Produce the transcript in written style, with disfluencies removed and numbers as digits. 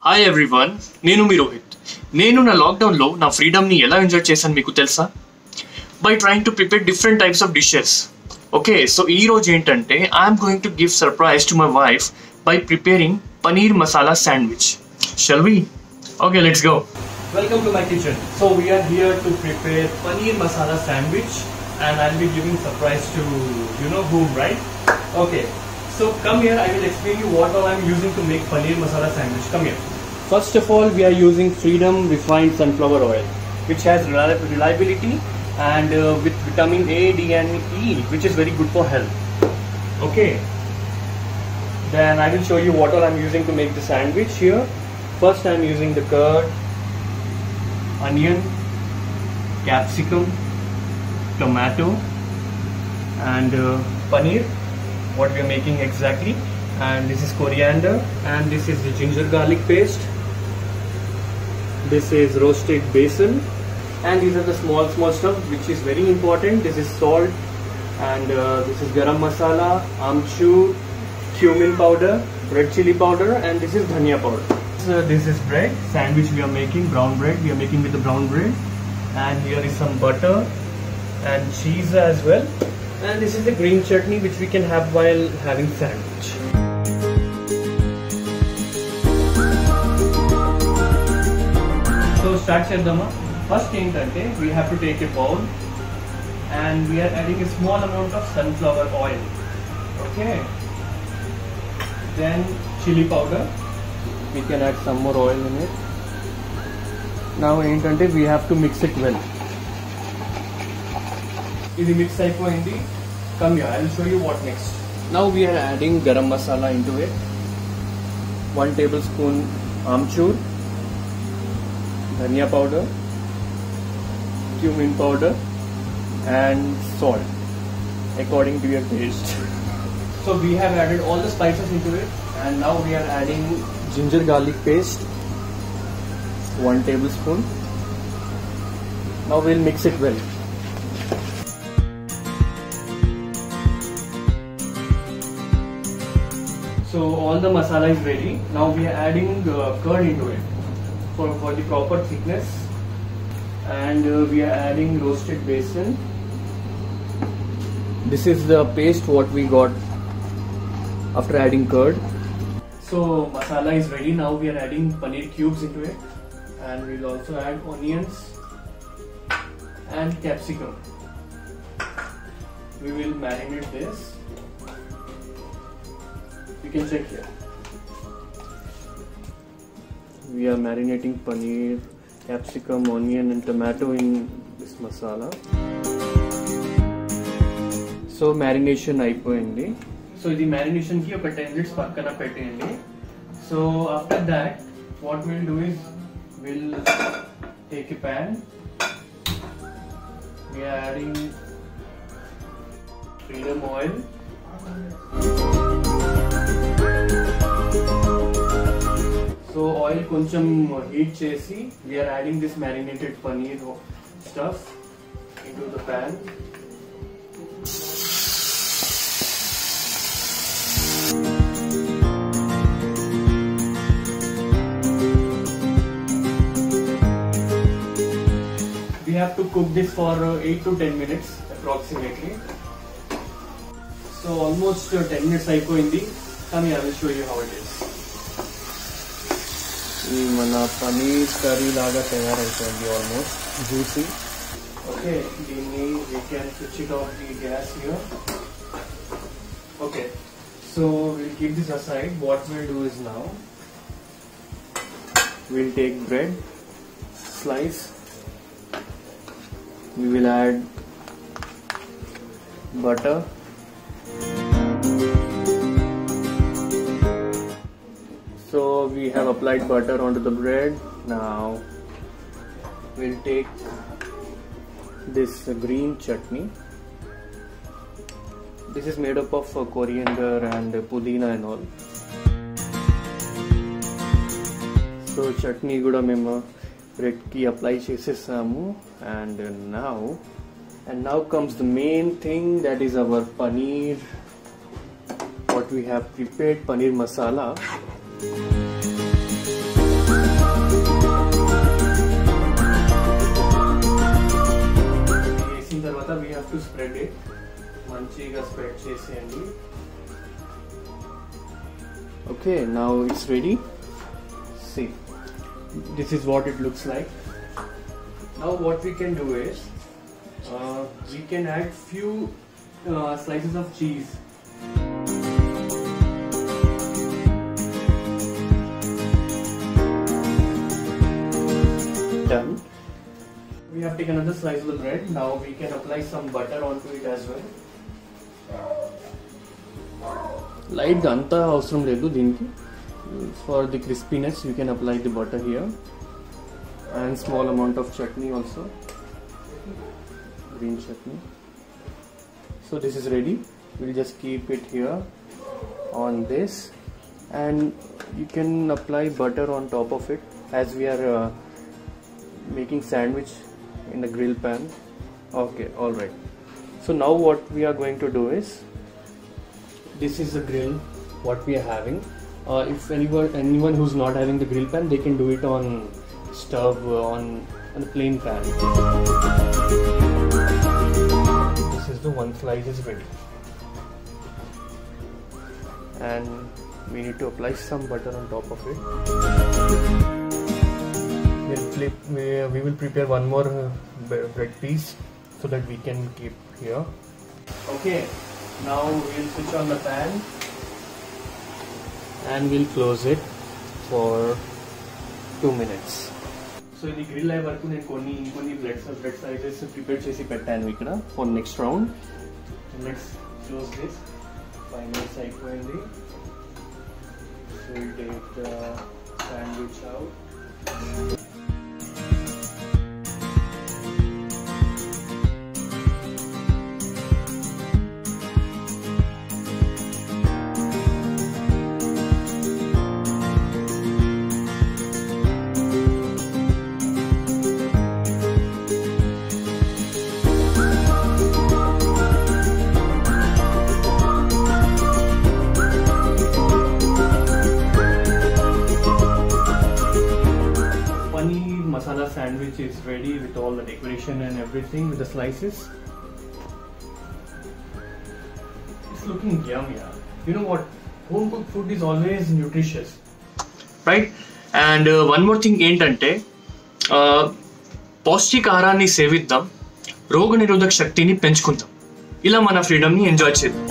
Hi everyone, నేను మీ రోహిత్. నేను నా లాక్డౌన్లో నా ఫ్రీడమ్ని ఎలా ఎంజాయ్ చేశాను మీకు తెలుసా? By trying to prepare different types of dishes. Okay, so ఈ రోజు ఏంటంటే I'm going to give surprise to my wife by preparing paneer masala sandwich. Shall we? Okay, let's go. Welcome to my kitchen. So we are here to prepare paneer masala sandwich and I'll be giving surprise to you know whom, right? Okay. So come here, I will explain you what all I'm using to make paneer masala sandwich. Come here. First of all, we are using Freedom refined sunflower oil, which has reliability and with vitamin A, D and E, which is very good for health. Okay. Then I will show you what all I'm using to make the sandwich here. First I'm using the curd, onion, capsicum, tomato and paneer, what we are making exactly, and this is coriander and this is the ginger garlic paste, this is roasted basil, and these are the small stuff which is very important. This is salt and this is garam masala, amchur, cumin powder, red chili powder and this is dhania powder. This is bread sandwich we are making, brown bread we are making with the brown bread, and here is some butter and cheese as well, and this is the green chutney which we can have while having sandwich. So start chedama. First ఏంటంటే we have to take a bowl and we are adding a small amount of sunflower oil. Okay, then chili powder, we can add some more oil in it. Now ఏంటంటే we have to mix it well. ఇది mix అయిపోయింది. Come here, I will show you what next. Now we are adding garam masala into it. 1 tablespoon amchur, dhania powder, cumin powder and salt according to your taste. So we have added all the spices into it, and now we are adding ginger garlic paste, 1 tablespoon. Now we'll mix it well. So all the masala is ready. Now we are adding curd into it for the proper thickness, and we are adding roasted basil. This is the paste what we got after adding curd. So masala is ready. Now we are adding paneer cubes into it, and we'll also add onions and capsicum. We will marinate this. You can check here. We are marinating paneer, capsicum, onion and tomato in this masala. So marination అయిపోయింది. So the marination ki oka 10 minutes pakkana petteyandi. So after that what we'll do is we'll take a pan. We are adding Freedom oil. So oil koncham heat chesi, we are adding this marinated paneer stuff into the pan. We have to cook this for 8 to 10 minutes approximately. So almost 10 minutes అయిపోయింది. Come here, I will show you how it is. ఈ మన paneer curry లాగా తయారైపోయింది, almost juicy. Okay, దీన్ని we can switch it off the gas here. Okay, so we'll keep this aside. What we'll do is now we'll take bread slice. We will add butter, so we have applied butter onto the bread. Now we'll take this green chutney. This is made up of coriander and pudina and all. So chutney kuda memo bread ki apply chesesamu, and now comes the main thing, that is our paneer, what we have prepared, paneer masala. కొద్దిగా spread చేసేయండి. Okay, now it's ready. See, this is what it looks like. Now what we can do is we can add few slices of cheese. Done. We have taken another slice of the bread. Now we can apply some butter onto it as well. Light ga anta avasaram ledu deeniki. For the crispiness you can apply the butter here, and small amount of chutney also, green chutney. So this is ready. We'll just keep it here on this, and you can apply butter on top of it, as we are making sandwich in the grill pan. Okay, all right. So now what we are going to do is, this is the grill what we are having. If anyone who's not having the grill pan, they can do it on stove, on a plain pan. This is the one slice is ready, and we need to apply some butter on top of it. We will prepare one more bread piece so that we can keep here. Okay, now we'll switch on the pan and we'll close it for 2 minutes. So in the grill ayi varaku nenu konni bread sizes prepare chesi pettanu ikkada for next round. Let's close this. 5 minutes అయిపోయింది. So we'll take the sandwich out. Masala sandwich is ready with all the decoration and everything, with the slices. It's looking yummy. You know what? Home cooked food is always nutritious, right? And one more thing ఏంటంటే పౌష్టికాహారాన్ని సేవిద్దాం, రోగనిరోధక శక్తిని పెంచుకుందాం, ఇలా మన ఫ్రీడమ్ని enjoy చేద్దాం.